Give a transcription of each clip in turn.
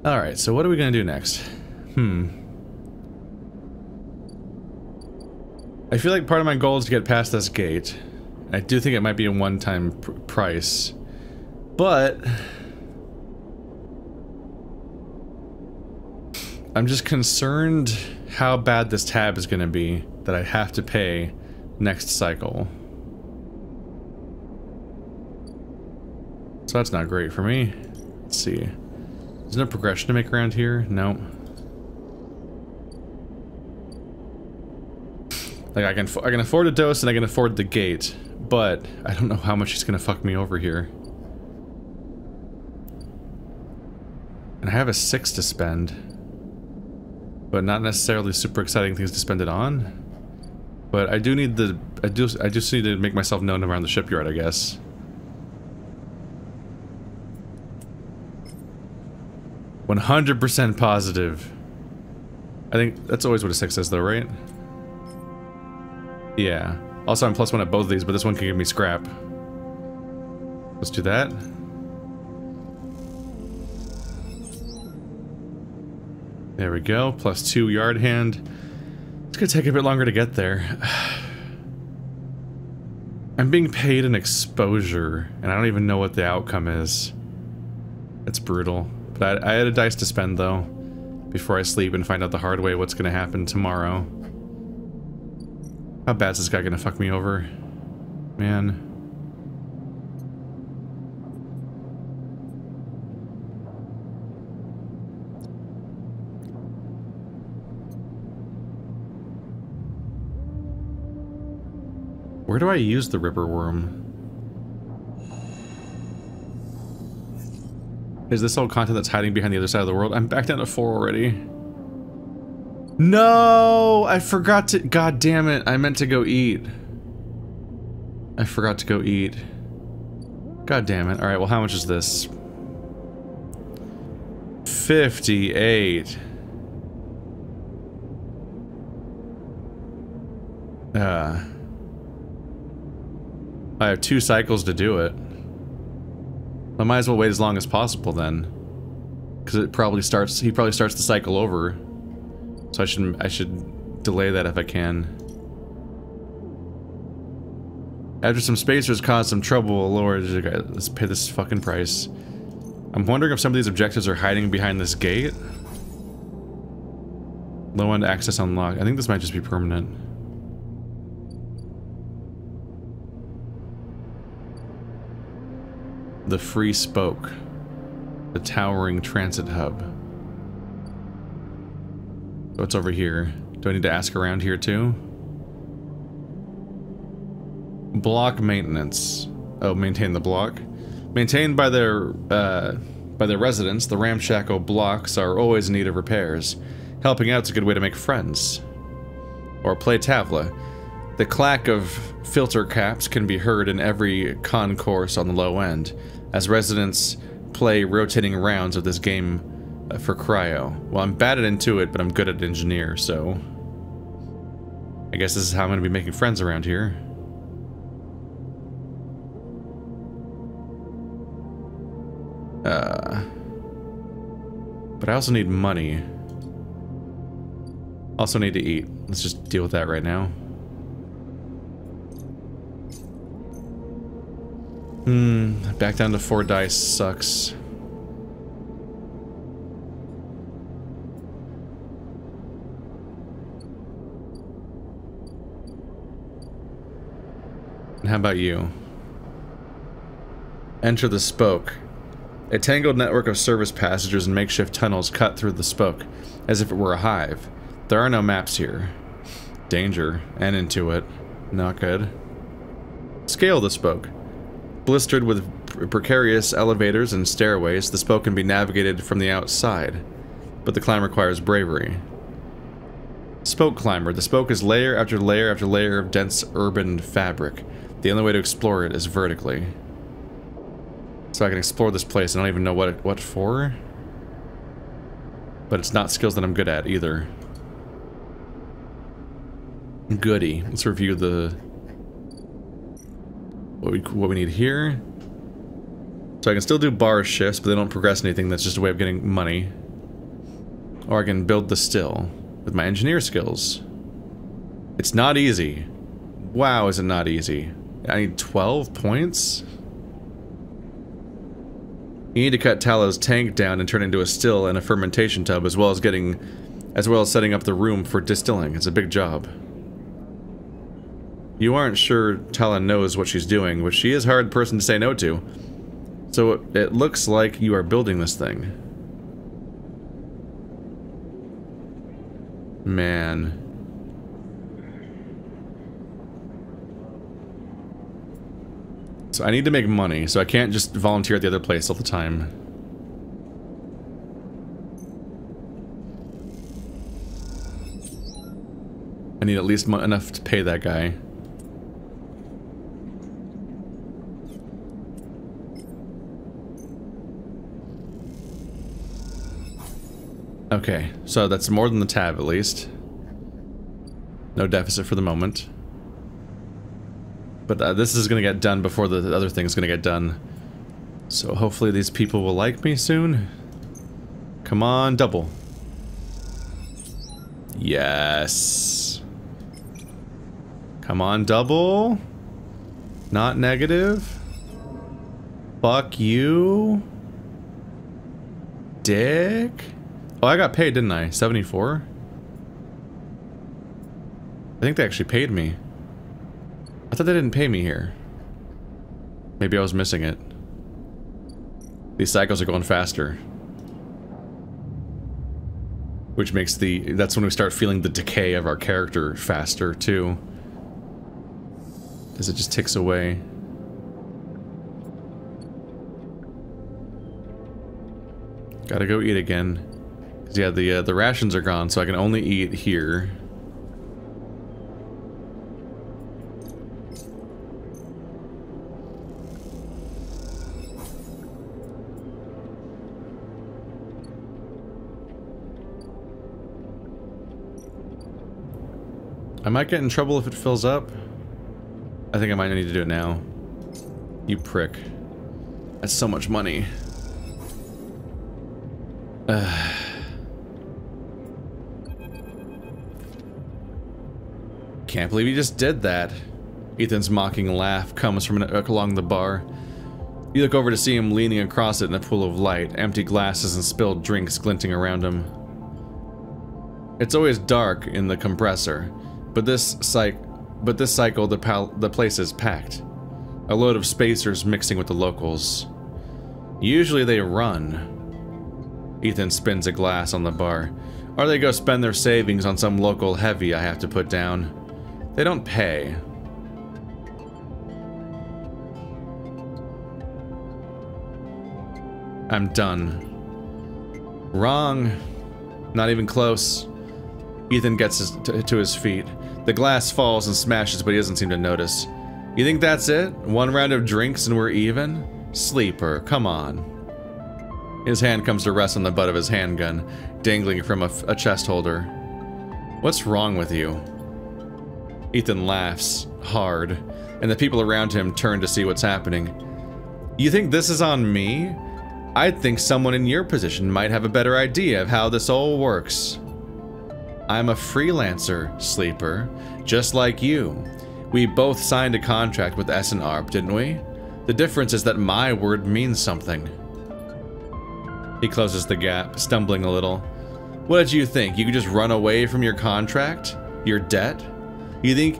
Alright, so what are we gonna do next? I feel like part of my goal is to get past this gate. I do think it might be a one-time price. But... I'm just concerned how bad this tab is gonna be that I have to pay next cycle. So that's not great for me. Let's see. There's no progression to make around here? No. Like I can afford a dose and I can afford the gate, but I don't know how much he's gonna fuck me over here. And I have a 6 to spend, but not necessarily super exciting things to spend it on. But I do need the I just need to make myself known around the shipyard, I guess. %100% positive. I think that's always what a 6 is though, right? Yeah. Also, I'm +1 at both of these, but this one can give me scrap. Let's do that. There we go. +2 yard hand. It's gonna take a bit longer to get there. I'm being paid an exposure, and I don't even know what the outcome is. It's brutal. But I had a dice to spend, though, before I sleep and find out the hard way what's gonna happen tomorrow. How bad's this guy gonna fuck me over? Man. Where do I use the Ripper Worm? Is this all content that's hiding behind the other side of the world? I'm back down to 4 already. No! I forgot to- God damn it, I meant to go eat. I forgot to go eat. God damn it. Alright, well how much is this? 58. I have 2 cycles to do it. I might as well wait as long as possible then. Because it probably starts, he probably starts the cycle over. So I should delay that if I can. After some spacers caused some trouble, Lord, let's pay this fucking price. I'm wondering if some of these objectives are hiding behind this gate. Low end access unlocked. I think this might just be permanent. The Free Spoke. The Towering Transit Hub. What's over here? Do I need to ask around here too? Block maintenance. Oh, maintain the block. Maintained by their residents, the ramshackle blocks are always in need of repairs. Helping out's a good way to make friends. Or play Tavla. The clack of filter caps can be heard in every concourse on the low end, as residents play rotating rounds of this game for cryo. Well, I'm bad at Intuit, but I'm good at Engineer, so... I guess this is how I'm gonna be making friends around here. But I also need money. Also need to eat. Let's just deal with that right now. Back down to 4 dice sucks. And how about you? Enter the spoke. A tangled network of service passages and makeshift tunnels cut through the spoke, as if it were a hive. There are no maps here. Danger, and into it. Not good. Scale the spoke. Blistered with precarious elevators and stairways, the spoke can be navigated from the outside, but the climb requires bravery. Spoke climber. The spoke is layer after layer after layer of dense urban fabric. The only way to explore it is vertically. So I can explore this place. I don't even know what for. But it's not skills that I'm good at either. Goody. Let's review the what we need here. So I can still do bar shifts, but they don't progress anything. That's just a way of getting money. Or I can build the still with my engineer skills. It's not easy. Wow, is it not easy? I need 12 points? You need to cut Talow's tank down and turn it into a still and a fermentation tub, as well as setting up the room for distilling. It's a big job. You aren't sure Tala knows what she's doing, but she is a hard person to say no to. So it looks like you are building this thing. Man. So I need to make money, so I can't just volunteer at the other place all the time. I need at least enough to pay that guy. Okay, so that's more than the tab at least. No deficit for the moment. But this is gonna get done before the other thing's gonna get done. So hopefully these people will like me soon. Come on, double. Yes. Come on, double. Not negative. Fuck you. Dick. Oh, I got paid, didn't I? 74? I think they actually paid me. I thought they didn't pay me here. Maybe I was missing it. These cycles are going faster. Which makes that's when we start feeling the decay of our character faster, too. As it just ticks away. Gotta go eat again. 'Cause yeah, the rations are gone, so I can only eat here. I might get in trouble if it fills up. I think I might need to do it now. You prick. That's so much money. Can't believe you just did that. Ethan's mocking laugh comes from along the bar. You look over to see him leaning across it in a pool of light, empty glasses and spilled drinks glinting around him. It's always dark in the compressor. But this cycle, the place is packed. A load of spacers mixing with the locals. Usually they run. Ethan spins a glass on the bar. Or they go spend their savings on some local heavy I have to put down. They don't pay. I'm done. Wrong. Not even close. Ethan gets to his feet. The glass falls and smashes, but he doesn't seem to notice. You think that's it? One round of drinks and we're even? Sleeper, come on. His hand comes to rest on the butt of his handgun, dangling from a chest holder. What's wrong with you? Ethan laughs, hard, and the people around him turn to see what's happening. You think this is on me? I'd think someone in your position might have a better idea of how this all works. I'm a freelancer, Sleeper, just like you. We both signed a contract with S&ARP, didn't we? The difference is that my word means something. He closes the gap, stumbling a little. What did you think? You could just run away from your contract? Your debt? You think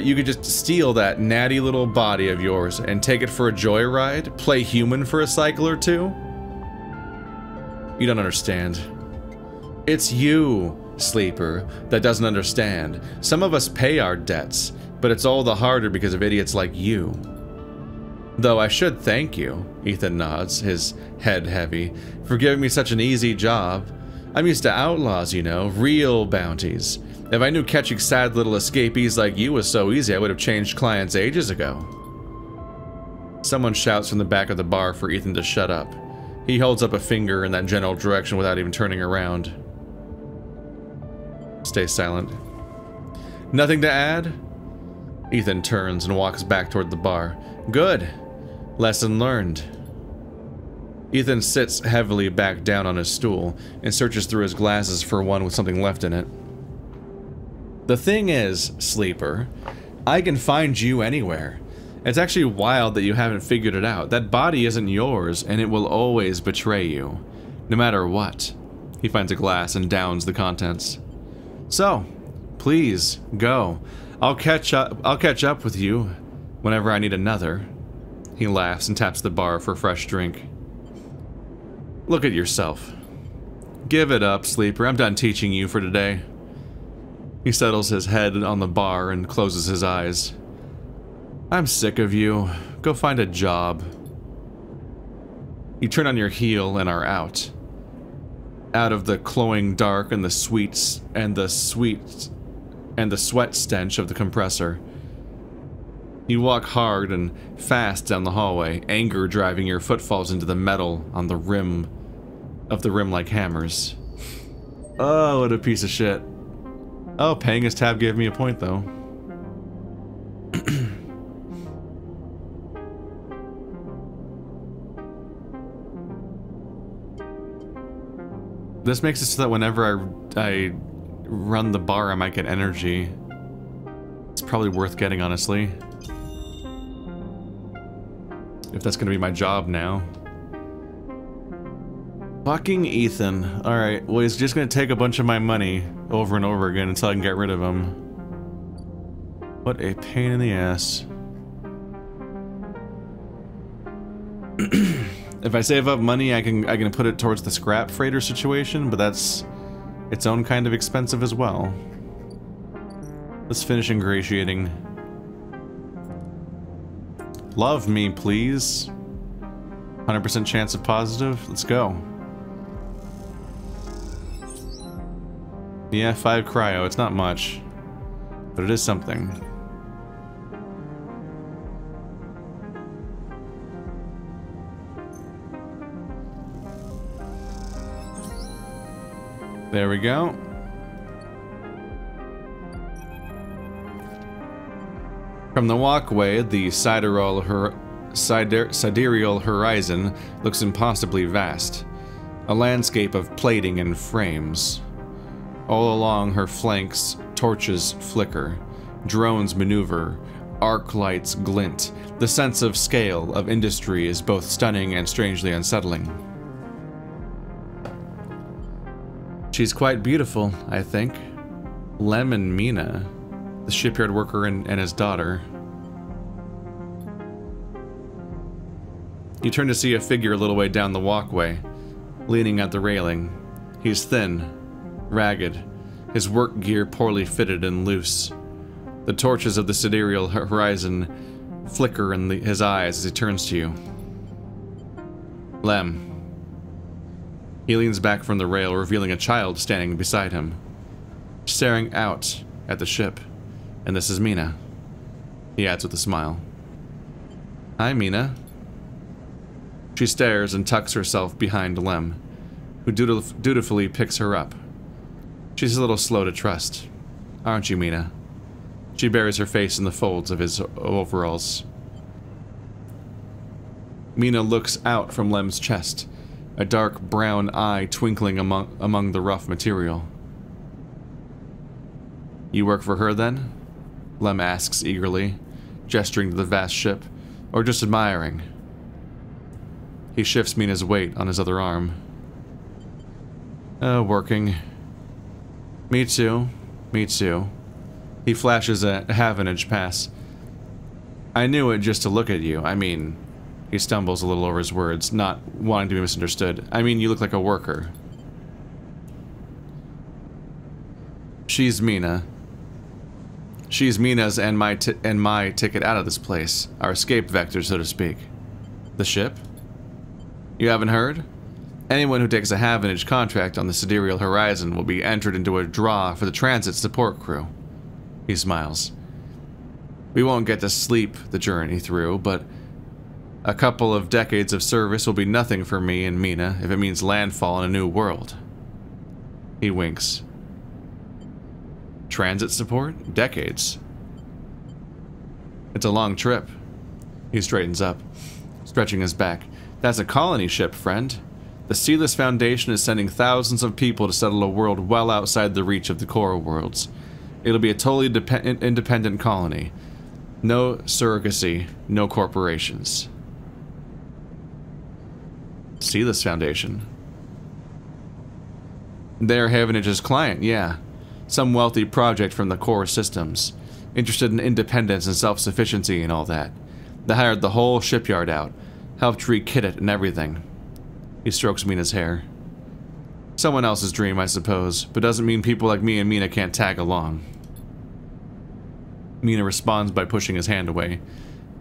you could just steal that natty little body of yours and take it for a joyride? Play human for a cycle or two? You don't understand. It's you, Sleeper, that doesn't understand. Some of us pay our debts, but it's all the harder because of idiots like you. Though I should thank you, Ethan nods, his head heavy, for giving me such an easy job. I'm used to outlaws, you know, real bounties. If I knew catching sad little escapees like you was so easy, I would have changed clients ages ago. Someone shouts from the back of the bar for Ethan to shut up. He holds up a finger in that general direction without even turning around. Stay silent. Nothing to add? Ethan turns and walks back toward the bar. Good. Lesson learned. Ethan sits heavily back down on his stool and searches through his glasses for one with something left in it. The thing is, Sleeper, I can find you anywhere. It's actually wild that you haven't figured it out. That body isn't yours, and it will always betray you, no matter what. He finds a glass and downs the contents. So, please, go. I'll catch up with you whenever I need another. He laughs and taps the bar for a fresh drink. Look at yourself. Give it up, Sleeper. I'm done teaching you for today. He settles his head on the bar and closes his eyes. I'm sick of you. Go find a job. You turn on your heel and are out. Out of the cloying dark and the sweat stench of the compressor. You walk hard and fast down the hallway, anger driving your footfalls into the metal on the rim like hammers. Oh, what a piece of shit. Oh, paying his tab gave me a point, though. This makes it so that whenever I run the bar, I might get energy. It's probably worth getting, honestly. If that's gonna be my job now. Fucking Ethan. Alright, well, he's just gonna take a bunch of my money over and over again until I can get rid of him. What a pain in the ass. If I save up money, I can put it towards the scrap freighter situation, but that's its own kind of expensive as well. Let's finish ingratiating. Love me, please. 100% chance of positive. Let's go. Yeah, 5 cryo. It's not much, but it is something. There we go. From the walkway, the sidereal horizon looks impossibly vast. A landscape of plating and frames. All along her flanks, torches flicker, drones maneuver, arc lights glint. The sense of scale of industry is both stunning and strangely unsettling. She's quite beautiful, I think. Lem and Mina, the shipyard worker and his daughter. You turn to see a figure a little way down the walkway, leaning at the railing. He's thin, ragged, his work gear poorly fitted and loose. The torches of the sidereal horizon flicker in his eyes as he turns to you. Lem. He leans back from the rail, revealing a child standing beside him, staring out at the ship. And this is Mina. He adds with a smile. Hi, Mina. She stares and tucks herself behind Lem, who dutifully picks her up. She's a little slow to trust. Aren't you, Mina? She buries her face in the folds of his overalls. Mina looks out from Lem's chest, a dark brown eye twinkling among the rough material. You work for her, then? Lem asks eagerly, gesturing to the vast ship, or just admiring. He shifts Mina's weight on his other arm. Working. Me too. Me too. He flashes a Havenage pass. I knew it just to look at you. I mean... He stumbles a little over his words, not wanting to be misunderstood. I mean, you look like a worker. She's Mina. She's Mina's and my ticket out of this place. Our escape vector, so to speak. The ship? You haven't heard? Anyone who takes a Havenage contract on the sidereal horizon will be entered into a draw for the transit support crew. He smiles. We won't get to sleep the journey through, but a couple of decades of service will be nothing for me and Mina if it means landfall in a new world. He winks. Transit support? Decades. It's a long trip. He straightens up, stretching his back. That's a colony ship, friend. The Sealess Foundation is sending thousands of people to settle a world well outside the reach of the core worlds. It'll be a totally independent colony. No surrogacy, no corporations. Sealess Foundation. They're Havanage's client, yeah. Some wealthy project from the core systems. Interested in independence and self-sufficiency and all that. They hired the whole shipyard out. Helped re-kit it and everything. He strokes Mina's hair. Someone else's dream, I suppose, but doesn't mean people like me and Mina can't tag along. Mina responds by pushing his hand away.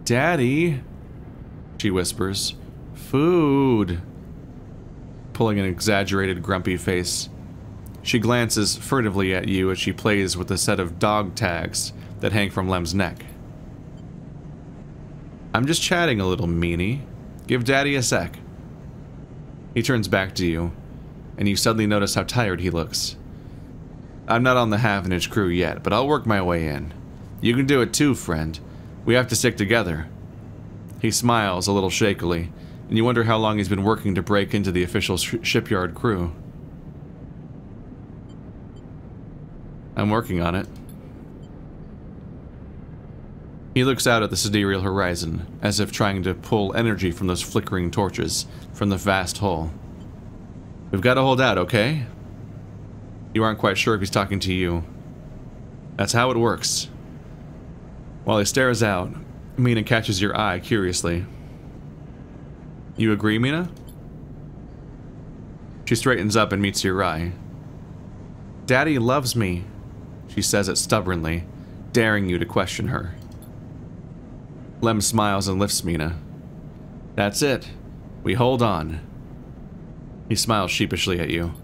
Daddy, she whispers. Food. Pulling an exaggerated, grumpy face. She glances furtively at you as she plays with a set of dog tags that hang from Lem's neck. I'm just chatting a little, meanie. Give Daddy a sec. He turns back to you, and you suddenly notice how tired he looks. I'm not on the Havanage crew yet, but I'll work my way in. You can do it too, friend. We have to stick together. He smiles a little shakily, and you wonder how long he's been working to break into the official shipyard crew. I'm working on it. He looks out at the sidereal horizon, as if trying to pull energy from those flickering torches from the vast hull. We've got to hold out, okay? You aren't quite sure if he's talking to you. That's how it works. While he stares out, Mina catches your eye curiously. You agree, Mina? She straightens up and meets your eye. Daddy loves me, she says it stubbornly, daring you to question her. Lem smiles and lifts Mina. That's it. We hold on. He smiles sheepishly at you.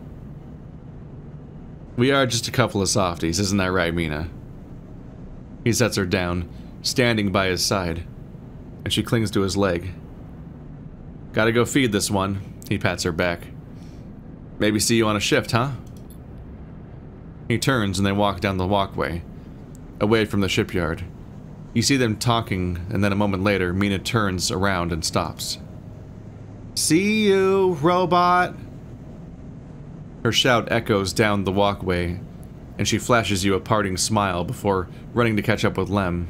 We are just a couple of softies, isn't that right, Mina? He sets her down, standing by his side, and she clings to his leg. Gotta go feed this one, he pats her back. Maybe see you on a shift, huh? He turns and they walk down the walkway, away from the shipyard. You see them talking, and then a moment later, Mina turns around and stops. See you, robot! Her shout echoes down the walkway, and she flashes you a parting smile before running to catch up with Lem.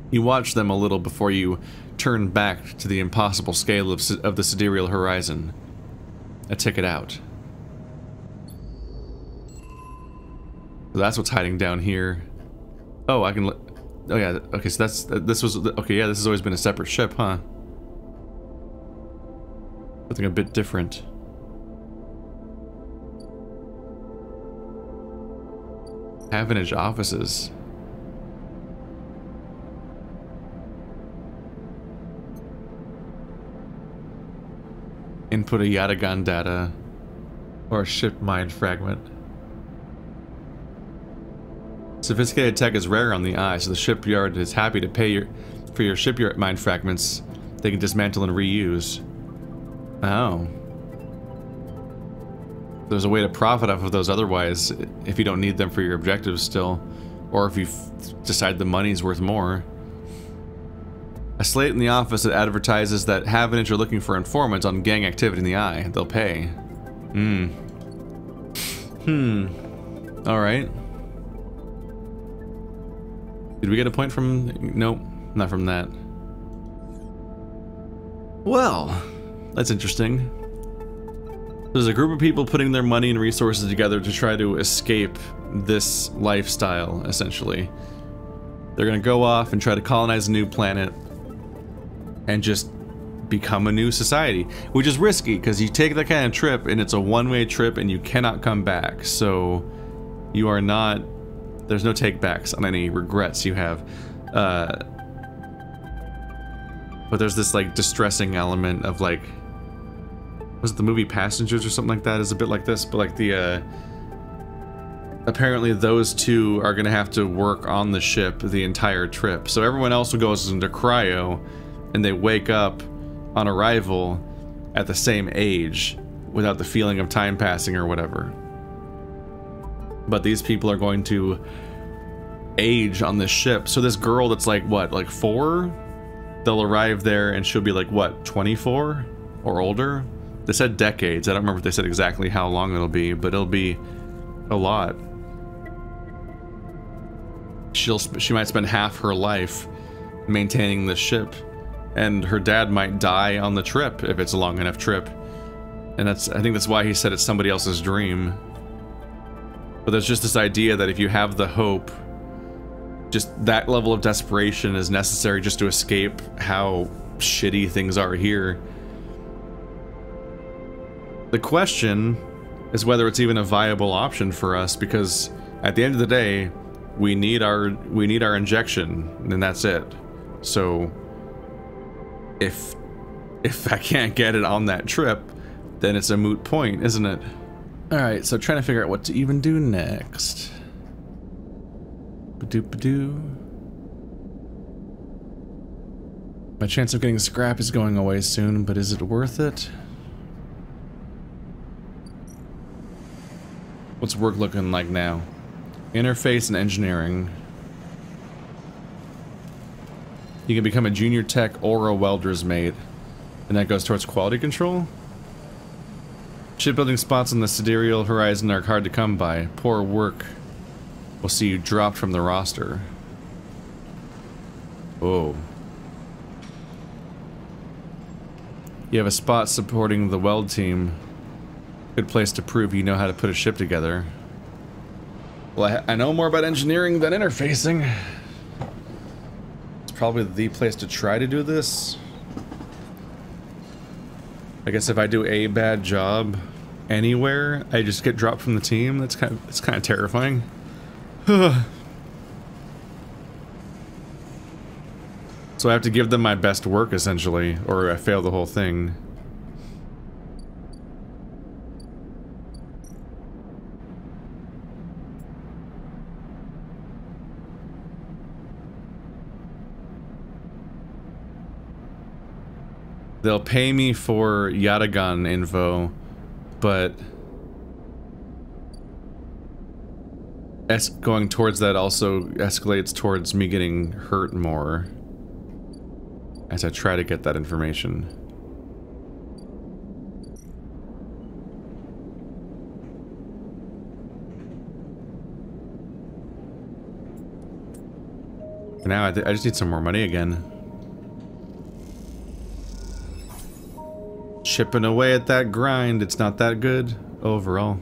You watch them a little before you turn back to the impossible scale of the sidereal horizon. A ticket out. So that's what's hiding down here. Oh, I can... Oh yeah, okay, so this was... Okay, yeah, this has always been a separate ship, huh? Something a bit different. Havanage offices. Input a Yatagan data or a ship mind fragment. Sophisticated tech is rare on the eye, so the shipyard is happy to pay for your shipyard mind fragments they can dismantle and reuse. Oh. There's a way to profit off of those otherwise if you don't need them for your objectives still, or if you decide the money's worth more. A slate in the office that advertises that Havanage are looking for informants on gang activity in the eye. They'll pay. Alright. Did we get a point from... Nope, not from that. Well, that's interesting. There's a group of people putting their money and resources together to try to escape this lifestyle, essentially. They're gonna go off and try to colonize a new planet and just become a new society, which is risky because you take that kind of trip and it's a one-way trip and you cannot come back, so you are not... There's no take-backs on any regrets you have. But there's this, like, distressing element of, like... Was it the movie Passengers or something like that? Is a bit like this, but, like, the, apparently those two are gonna have to work on the ship the entire trip. So everyone else goes into cryo, and they wake up on arrival at the same age, without the feeling of time passing or whatever. But these people are going to age on this ship. So this girl that's like, what, like 4? They'll arrive there and she'll be like, what, 24? or older. They said decades. I don't remember if they said exactly how long it'll be, but it'll be a lot. She might spend half her life maintaining the ship, and her dad might die on the trip if it's a long enough trip. And I think that's why he said it's somebody else's dream. But there's just this idea that if you have the hope, just that level of desperation is necessary just to escape how shitty things are here. The question is whether it's even a viable option for us, because at the end of the day, we need our injection, and that's it. So if I can't get it on that trip, then it's a moot point, isn't it? Alright, so trying to figure out what to even do next. Ba-doop-ba-doo. My chance of getting scrap is going away soon, but is it worth it? What's work looking like now? Interface and engineering. You can become a junior tech or a welder's mate. And that goes towards quality control? Shipbuilding spots on the sidereal horizon are hard to come by. Poor work will see you dropped from the roster. Oh. You have a spot supporting the weld team. Good place to prove you know how to put a ship together. Well, I know more about engineering than interfacing. It's probably the place to try to do this. I guess if I do a bad job anywhere, I just get dropped from the team. It's kind of terrifying. So I have to give them my best work, essentially, or I fail the whole thing. They'll pay me for Yatagan info, but going towards that also escalates towards me getting hurt more as I try to get that information. For now, I just need some more money again. Chipping away at that grind, it's not that good overall.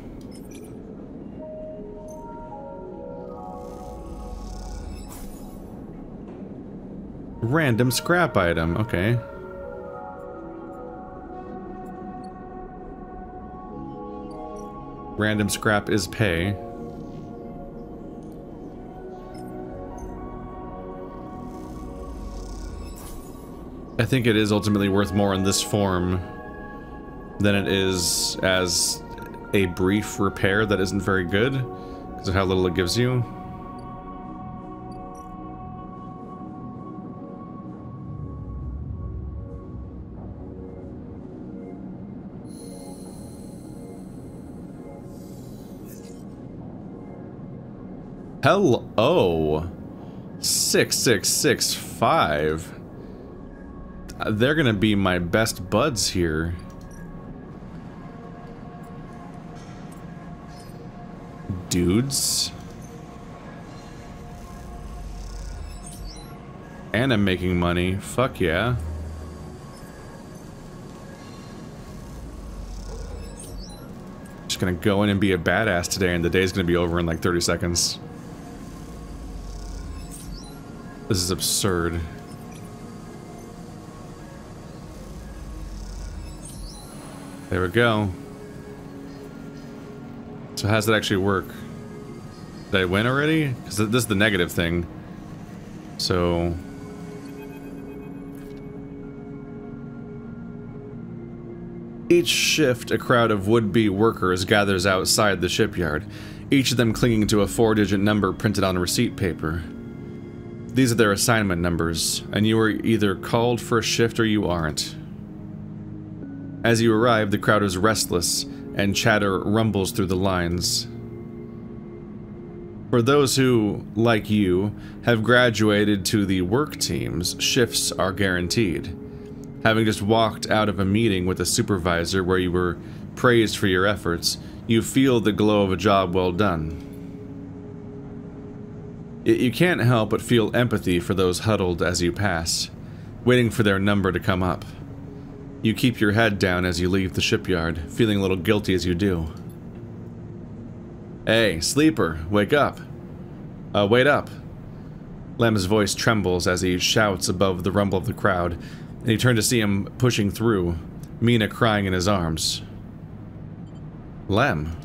Random scrap item, okay. Random scrap is pay. I think it is ultimately worth more in this form than it is as a brief repair that isn't very good because of how little it gives you. Hello, 6665. They're gonna be my best buds here. Dudes. And I'm making money. Fuck yeah. Just gonna go in and be a badass today, and the day's gonna be over in like 30 seconds. This is absurd. There we go. So how does that actually work? Did I win already? Because this is the negative thing. So... each shift, a crowd of would-be workers gathers outside the shipyard, each of them clinging to a 4-digit number printed on receipt paper. These are their assignment numbers, and you are either called for a shift or you aren't. As you arrive, the crowd is restless, and chatter rumbles through the lines. For those who, like you, have graduated to the work teams, shifts are guaranteed. Having just walked out of a meeting with a supervisor where you were praised for your efforts, you feel the glow of a job well done. You can't help but feel empathy for those huddled as you pass, waiting for their number to come up. You keep your head down as you leave the shipyard, feeling a little guilty as you do. Hey, sleeper, wake up. Wait up. Lem's voice trembles as he shouts above the rumble of the crowd, and you turn to see him pushing through, Mina crying in his arms. Lem.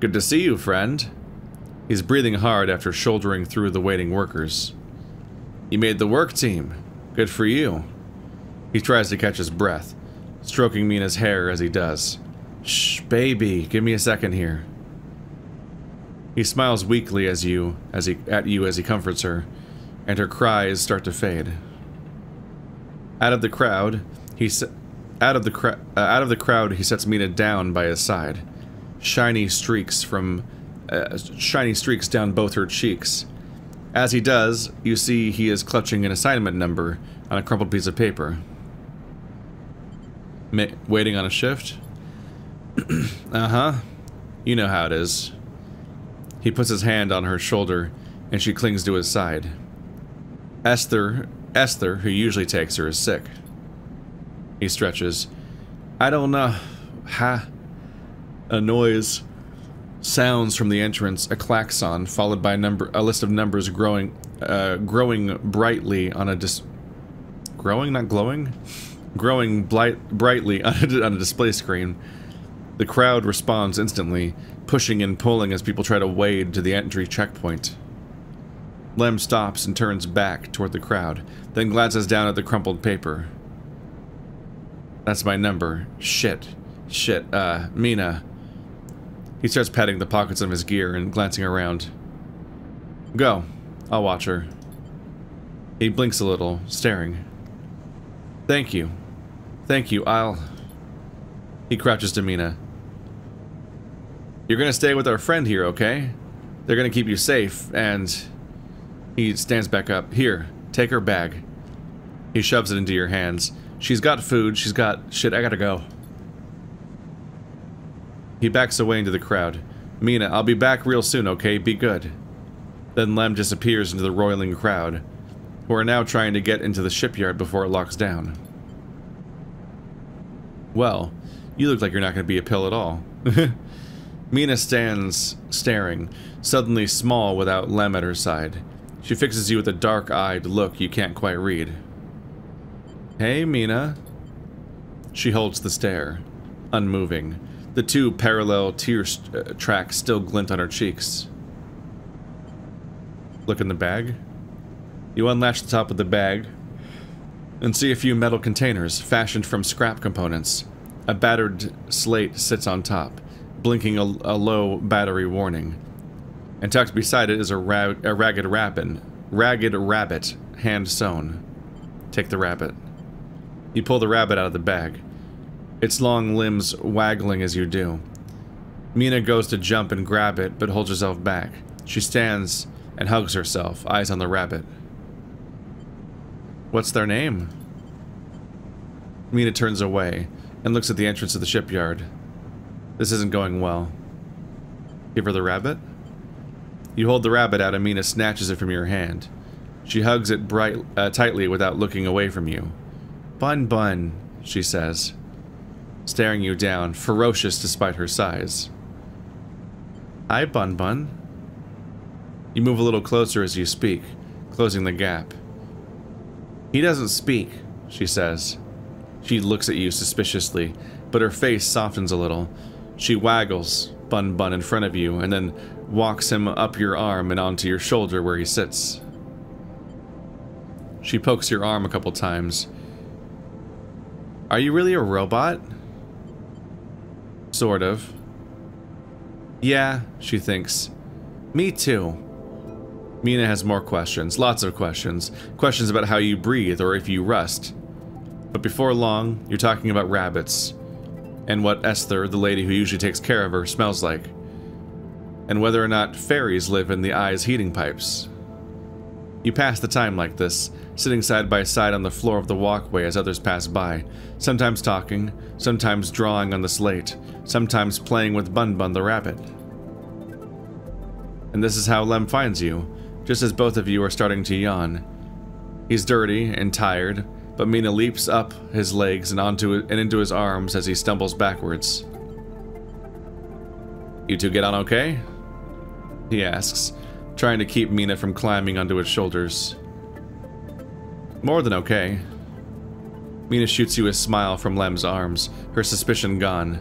Good to see you, friend. He's breathing hard after shouldering through the waiting workers. You made the work team. Good for you. He tries to catch his breath, stroking Mina's hair as he does. Shh, baby, give me a second here. He smiles weakly at you as he comforts her, and her cries start to fade. Out of the crowd, he sets Mina down by his side. Shiny streaks down both her cheeks. As he does, you see he is clutching an assignment number on a crumpled piece of paper. Waiting on a shift? Uh-huh. You know how it is. He puts his hand on her shoulder, and she clings to his side. Esther, who usually takes her, is sick. He stretches. I don't know. A noise sounds from the entrance, a klaxon, followed by a list of numbers growing brightly on a growing brightly on a display screen. The crowd responds instantly, pushing and pulling as people try to wade to the entry checkpoint. Lem stops and turns back toward the crowd, then glances down at the crumpled paper. That's my number. Shit, Mina. He starts patting the pockets of his gear and glancing around. Go. I'll watch her. He blinks a little, staring. Thank you. He crouches to Mina. You're gonna stay with our friend here, okay? They're gonna keep you safe, and... He stands back up. Here, take her bag. He shoves it into your hands. She's got food, she's got... Shit, I gotta go. He backs away into the crowd. Mina, I'll be back real soon, okay? Be good. Then Lem disappears into the roiling crowd, who are now trying to get into the shipyard before it locks down. Well, you look like you're not going to be a pill at all. Mina stands staring, suddenly small without Lem at her side. She fixes you with a dark-eyed look you can't quite read. Hey, Mina. She holds the stare, unmoving. The two parallel tear tracks still glint on her cheeks. Look in the bag. You unlatch the top of the bag and see a few metal containers fashioned from scrap components. A battered slate sits on top, blinking a low battery warning. And tucked beside it is a ragged rabbit, hand-sewn. Take the rabbit. You pull the rabbit out of the bag, its long limbs waggling as you do. Mina goes to jump and grab it, but holds herself back. She stands and hugs herself, eyes on the rabbit. What's their name? Mina turns away and looks at the entrance of the shipyard. This isn't going well. Give her the rabbit? You hold the rabbit out and Mina snatches it from your hand. She hugs it tightly without looking away from you. Bun, she says, staring you down, ferocious despite her size. Hi, Bun. You move a little closer as you speak, closing the gap. He doesn't speak, she says. She looks at you suspiciously, but her face softens a little. She waggles Bun in front of you and then walks him up your arm and onto your shoulder where he sits. She pokes your arm a couple times. Are you really a robot? Sort of. Yeah, she thinks. Me too. Mina has more questions, lots of questions. Questions about how you breathe or if you rust. But before long, you're talking about rabbits. And what Esther, the lady who usually takes care of her, smells like. And whether or not fairies live in the eye's heating pipes. You pass the time like this, sitting side by side on the floor of the walkway as others pass by, sometimes talking, sometimes drawing on the slate, sometimes playing with Bun Bun the rabbit. And this is how Lem finds you, just as both of you are starting to yawn. He's dirty and tired, but Mina leaps up his legs and into his arms as he stumbles backwards. You two get on okay? He asks, trying to keep Mina from climbing onto his shoulders. More than okay. Mina shoots you a smile from Lem's arms, her suspicion gone.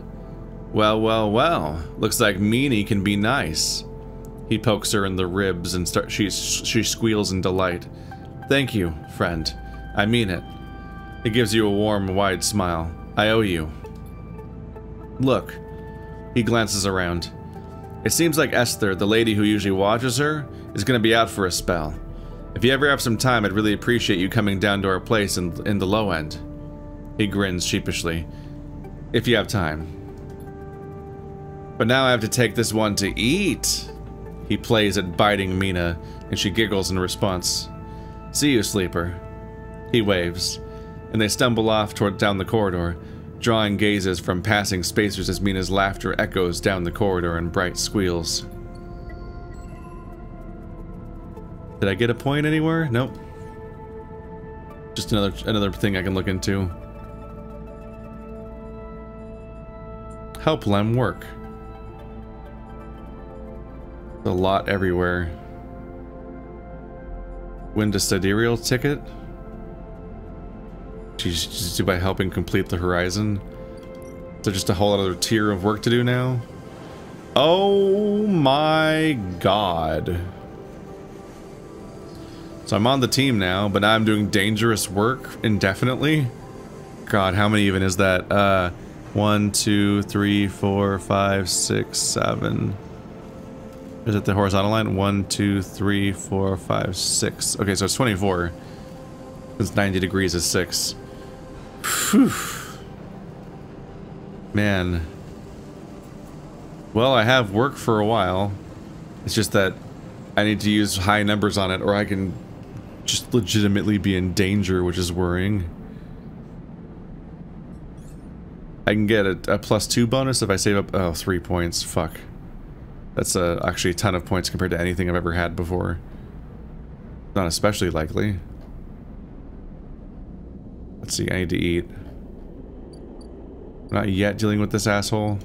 Well, well, well, looks like Meanie can be nice. He pokes her in the ribs and she squeals in delight. Thank you, friend. I mean it. He gives you a warm, wide smile. I owe you. Look. He glances around. It seems like Esther, the lady who usually watches her, is gonna be out for a spell. If you ever have some time, I'd really appreciate you coming down to our place in the low end. He grins sheepishly. If you have time. But now I have to take this one to eat. He plays at biting Mina, and she giggles in response. See you, sleeper. He waves, and they stumble off down the corridor, drawing gazes from passing spacers as Mina's laughter echoes down the corridor in bright squeals. Did I get a point anywhere? Nope. Just another thing I can look into. Help Lem work. A lot everywhere. Win a sidereal ticket? She's by helping complete the horizon. So just a whole other tier of work to do now? Oh my god. So I'm on the team now, but now I'm doing dangerous work indefinitely? God, how many even is that? 1, 2, 3, 4, 5, 6, 7. Is it the horizontal line? 1, 2, 3, 4, 5, 6. Okay, so it's 24. It's 90 degrees is 6. Whew. Man. Well, I have work for a while. It's just that I need to use high numbers on it, or I can just legitimately be in danger, which is worrying. I can get a +2 bonus if I save up... Oh, 3 points. Fuck. That's actually a ton of points compared to anything I've ever had before. Not especially likely. Let's see, I need to eat. Not yet dealing with this asshole.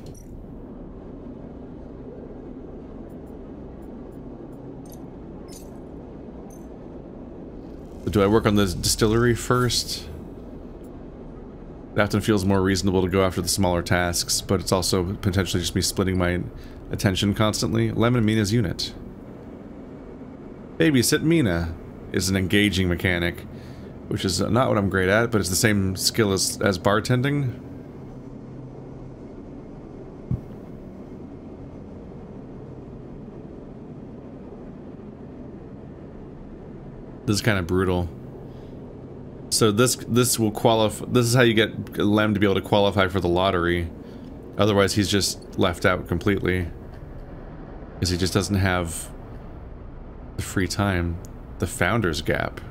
Do I work on the distillery first? It often feels more reasonable to go after the smaller tasks, but it's also potentially just me splitting my attention constantly. Lemon Mina's unit. Babysit Mina is an engaging mechanic, which is not what I'm great at, but it's the same skill as bartending. This is kind of brutal. So this will qualify. This is how you get Lem to be able to qualify for the lottery. Otherwise, he's just left out completely. Because he just doesn't have the free time. The Founder's Gap.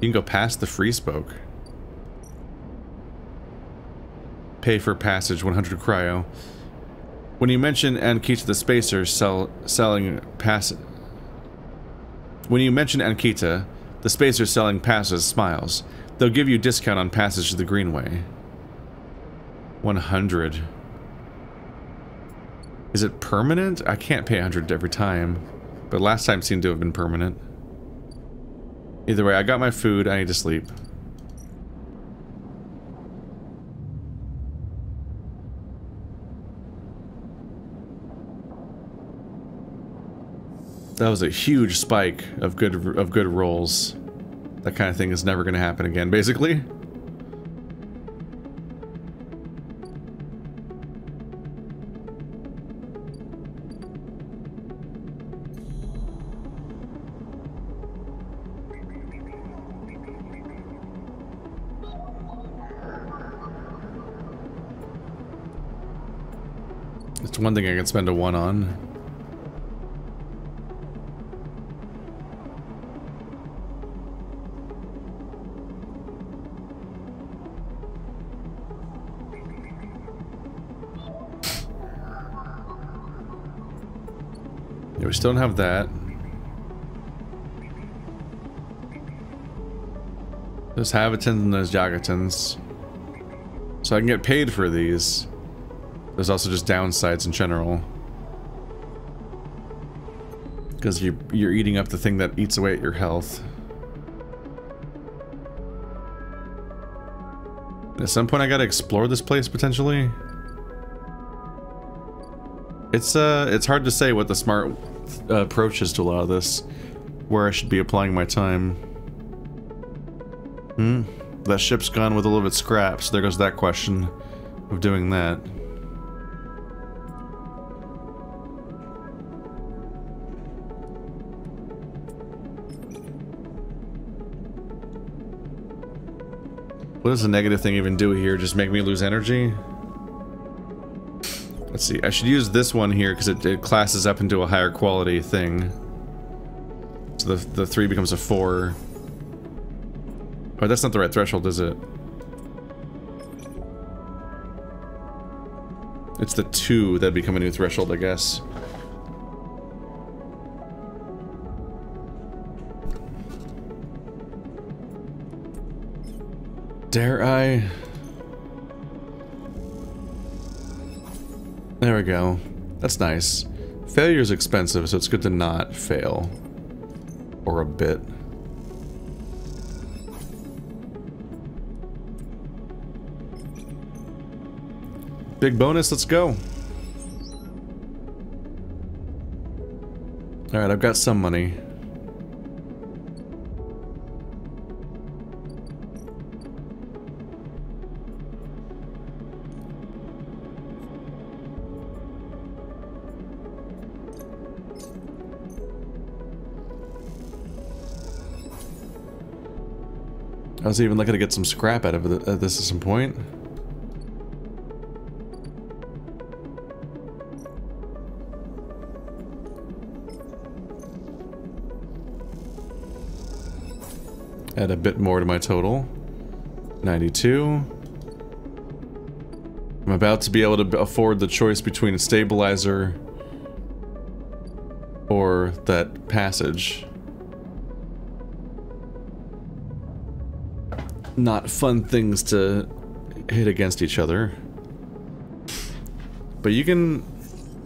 You can go past the free spoke. Pay for passage, 100 cryo. When you mention Ankita the Spacer selling pass. When you mention Ankita, the Spacer selling passes smiles. They'll give you a discount on passage to the Greenway. 100. Is it permanent? I can't pay 100 every time. But last time seemed to have been permanent. Either way, I got my food, I need to sleep. That was a huge spike of good rolls. That kind of thing is never going to happen again, basically. It's one thing I can spend a 1 on. Yeah, we still don't have that. There's inhabitants and there's digitised. So I can get paid for these. There's also just downsides in general. Because you're eating up the thing that eats away at your health. At some point I gotta explore this place potentially. It's hard to say what the smart approach is to a lot of this. Where I should be applying my time. That ship's gone with a little bit scrap, so there goes that question of doing that. What does the negative thing even do here? Just make me lose energy? Let's see, I should use this one here because it classes up into a higher quality thing. So the 3 becomes a 4. Oh, that's not the right threshold, is it? It's the 2 that'd become a new threshold, I guess. Dare I? There we go. That's nice. Failure is expensive, so it's good to not fail. Or a bit. Big bonus, let's go. Alright, I've got some money. I was even looking to get some scrap out of this at some point. Add a bit more to my total. 92. I'm about to be able to afford the choice between a stabilizer or that passage. Not fun things to hit against each other. But you can...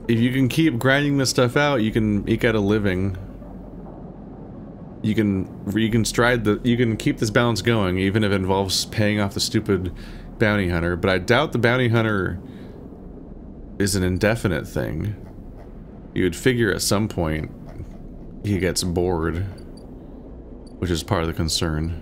if you can keep grinding this stuff out, you can eke out a living. You can keep this balance going, even if it involves paying off the stupid bounty hunter. But I doubt the bounty hunter is an indefinite thing. You would figure at some point he gets bored, which is part of the concern.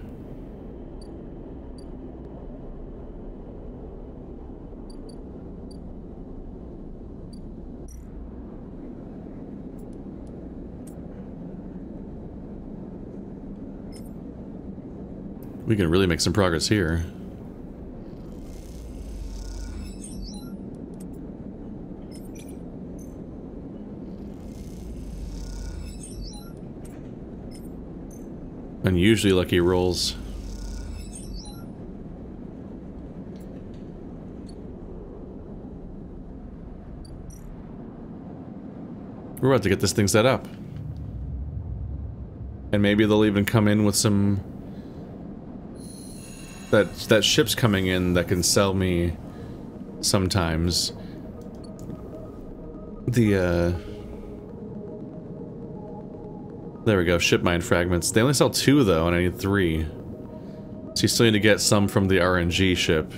We can really make some progress here. Unusually lucky rolls. We're about to get this thing set up. And maybe they'll even come in with some... That ship's coming in that can sell me sometimes. There we go, ship mine fragments. They only sell 2 though, and I need 3. So you still need to get some from the RNG ship.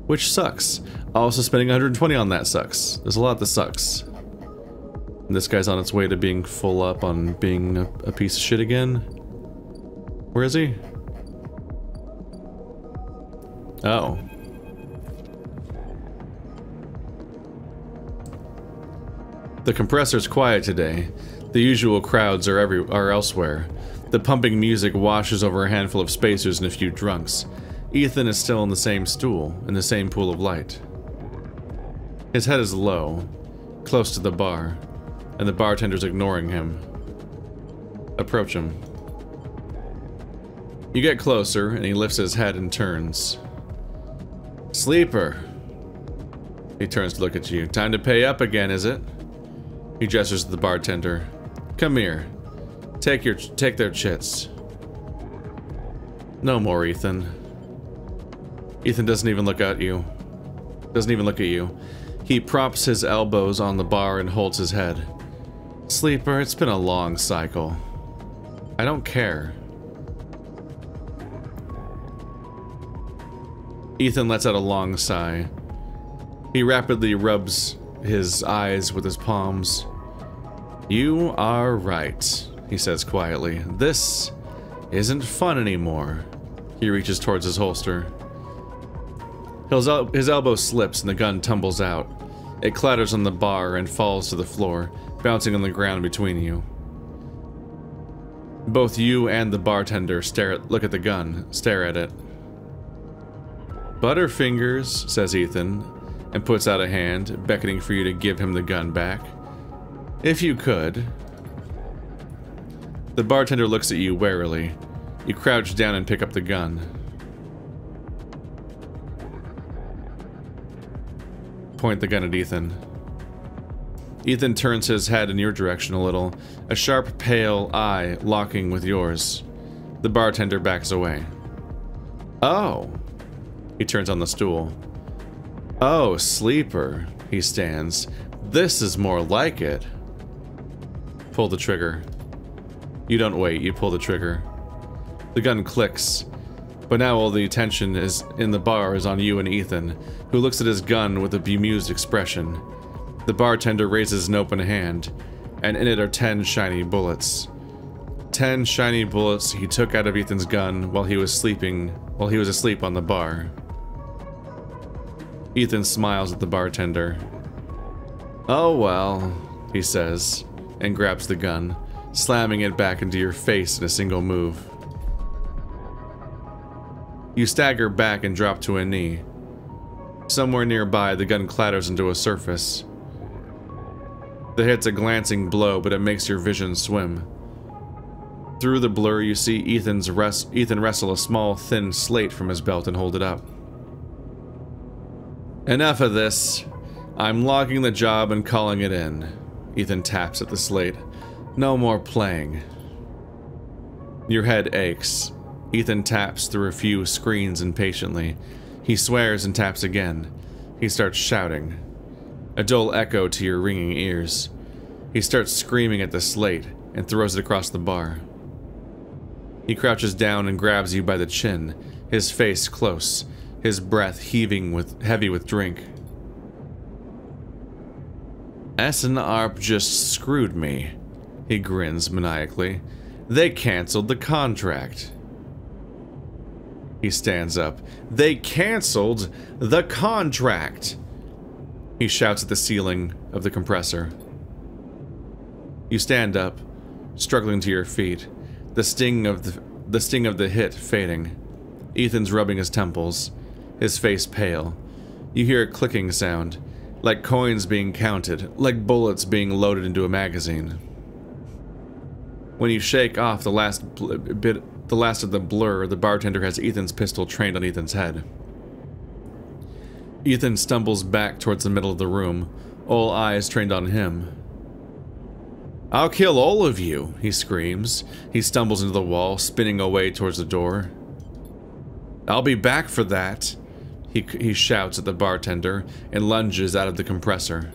Which sucks. Also spending 120 on that sucks. There's a lot that sucks. And this guy's on its way to being full up on being a piece of shit again. Where is he? Oh. The compressor's quiet today. The usual crowds are elsewhere. The pumping music washes over a handful of spacers and a few drunks. Ethan is still in the same stool, in the same pool of light. His head is low, close to the bar, and the bartender's ignoring him. Approach him. You get closer, and he lifts his head and turns. Sleeper. He turns to look at you. Time to pay up again, is it? He gestures to the bartender. Come here. Take their chits. No more, Ethan. Ethan doesn't even look at you. He props his elbows on the bar and holds his head. Sleeper, it's been a long cycle. I don't care. Ethan lets out a long sigh. He rapidly rubs his eyes with his palms. You are right, he says quietly. This isn't fun anymore. He reaches towards his holster. His elbow slips and the gun tumbles out. It clatters on the bar and falls to the floor, bouncing on the ground between you. Both you and the bartender look at the gun, stare at it. Butterfingers, says Ethan, and puts out a hand, beckoning for you to give him the gun back. If you could. The bartender looks at you warily. You crouch down and pick up the gun. Point the gun at Ethan. Ethan turns his head in your direction a little, a sharp, pale eye locking with yours. The bartender backs away. Oh. He turns on the stool. Oh, sleeper. He stands. This is more like it. Pull the trigger. You don't wait, you pull the trigger. The gun clicks, but now all the attention is in the bar is on you and Ethan, who looks at his gun with a bemused expression. The bartender raises an open hand, and in it are 10 shiny bullets. 10 shiny bullets he took out of Ethan's gun while he was asleep on the bar. Ethan smiles at the bartender. Oh well, he says, and grabs the gun, slamming it back into your face in a single move. You stagger back and drop to a knee. Somewhere nearby, the gun clatters into a surface. The hit's a glancing blow, but it makes your vision swim. Through the blur, you see Ethan wrestle a small, thin slate from his belt and hold it up. Enough of this. I'm logging the job and calling it in. Ethan taps at the slate. No more playing. Your head aches. Ethan taps through a few screens impatiently. He swears and taps again. He starts shouting. A dull echo to your ringing ears. He starts screaming at the slate and throws it across the bar. He crouches down and grabs you by the chin, his face close, his breath heavy with drink. S&ARP just screwed me, he grins maniacally. They canceled the contract. He stands up. They canceled the contract! He shouts at the ceiling of the compressor. You stand up, struggling to your feet, the sting of the hit fading. Ethan's rubbing his temples, his face pale. You hear a clicking sound, like coins being counted, like bullets being loaded into a magazine. When you shake off the last of the blur, the bartender has Ethan's pistol trained on Ethan's head. Ethan stumbles back towards the middle of the room, all eyes trained on him. I'll kill all of you, he screams. He stumbles into the wall, spinning away towards the door. I'll be back for that, he shouts at the bartender and lunges out of the compressor.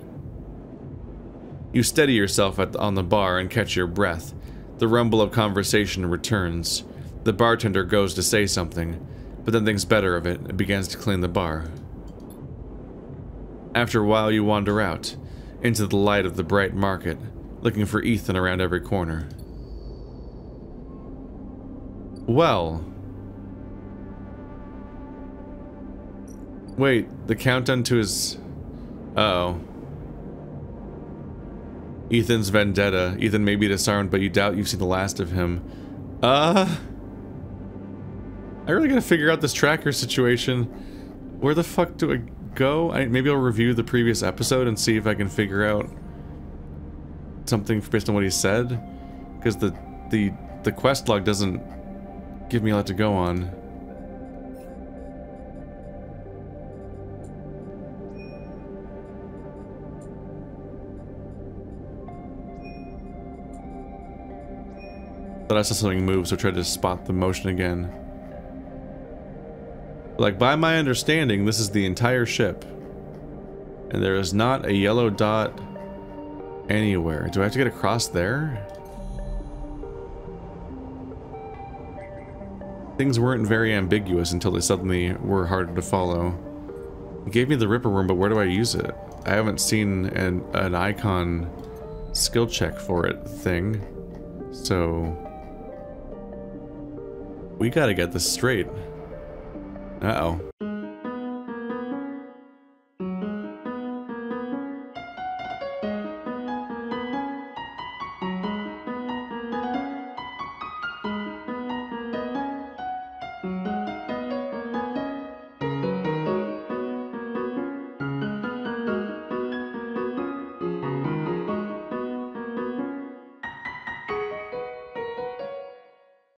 You steady yourself on the bar and catch your breath. The rumble of conversation returns. The bartender goes to say something, but then thinks better of it and begins to clean the bar. After a while, you wander out, into the light of the bright market, looking for Ethan around every corner. Well. Wait, the countdown to his... Uh-oh. Ethan's vendetta. Ethan may be disarmed, but you doubt you've seen the last of him. I really gotta figure out this tracker situation. Where the fuck do I go? Maybe I'll review the previous episode and see if I can figure out something based on what he said. Because the quest log doesn't give me a lot to go on. Thought I saw something move, so I tried to spot the motion again. Like, by my understanding, this is the entire ship. And there is not a yellow dot anywhere. Do I have to get across there? Things weren't very ambiguous until they suddenly were harder to follow. It gave me the Ripper Worm, but where do I use it? I haven't seen an icon skill check for it thing. So... we gotta get this straight. Uh-oh.